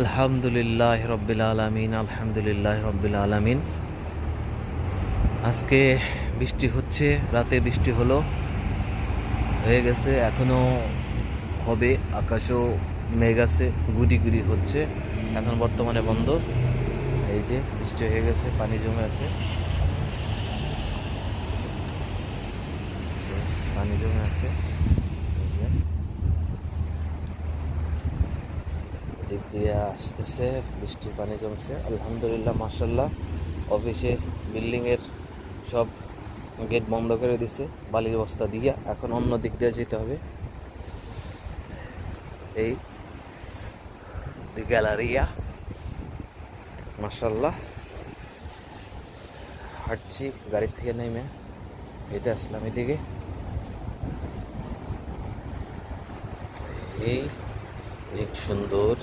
আলহামদুলিল্লাহ রব্বিল আলামিন, আলহামদুলিল্লাহ রব্বিল আলামিন। আজকে বৃষ্টি হচ্ছে, রাতে বৃষ্টি হয়ে গেছে, এখনো হবে। আকাশও মেঘ আছে, গুড়ি গুড়ি হচ্ছে। এখন বর্তমানে বন্ধ। এই যে বৃষ্টি হয়ে গেছে, পানি জমে আছে, পানি জমে আছে। এই যে দিক দিয়ে আসতেছে, বৃষ্টির পানি জমছে। আলহামদুলিল্লাহ, মাশাল্লাহ। অফিসে বিল্ডিংয়ের সব গেট বন্ধ করে দিছে বালির বস্তা দিয়ে। এখন অন্য দিক দিয়ে যেতে হবে। এই গ্যালারিয়া, মাশাল্লাহ। হাঁটছি গাড়ির থেকে নেমে, হেঁটে আসলাম এদিকে। এই অনেক সুন্দর,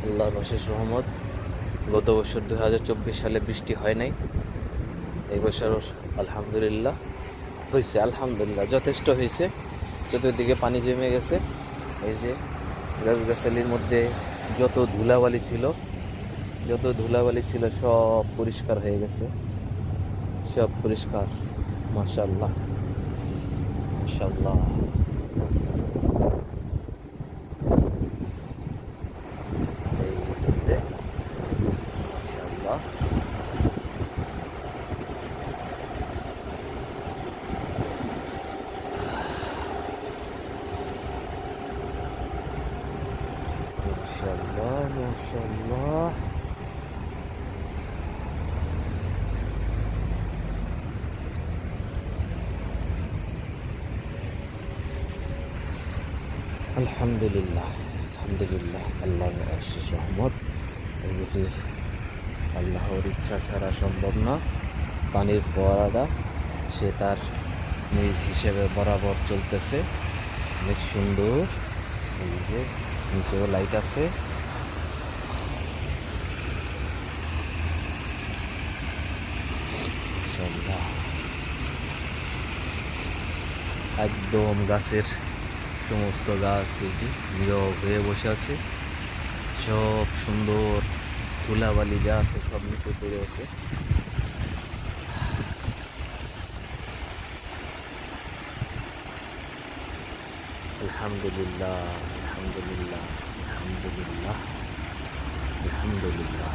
আল্লাহর অশেষ রহমত। গত বছর 2024 সালে বৃষ্টি হয় নাই, এই বছর আলহামদুলিল্লাহ হয়েছে। আলহামদুলিল্লাহ যথেষ্ট হয়েছে। চতুর্দিকে পানি জমে গেছে। এই যে গাছগাছালির মধ্যে যত ধুলাবালি ছিল সব পরিষ্কার হয়ে গেছে, সব পরিষ্কার। মাশাআল্লাহ, মাশাআল্লাহ। এই যে মাশাআল্লাহ। মাশাআল্লাহ, মাশাআল্লাহ। আলহামদুলিল্লাহ, আলহামদুলিল্লাহ, আল্লাহর অশেষ রহমত। এগুলি আল্লাহর ইচ্ছা ছাড়া সম্ভব না। পানির ফোয়ারাটা সে তার নিজ হিসেবে বরাবর চলতেছে, অনেক সুন্দর। এই যে নিচেও লাইট আছে। মাশাআল্লাহ, একদম গাছের সমস্ত গাছ এই যে নীরব হয়ে বসে আছে। সব সুন্দর ধুলাবালি যা আছে সব নিচে পড়ে আছে। আলহামদুলিল্লাহ, আলহামদুলিল্লাহ, আলহামদুলিল্লাহ, আলহামদুলিল্লাহ।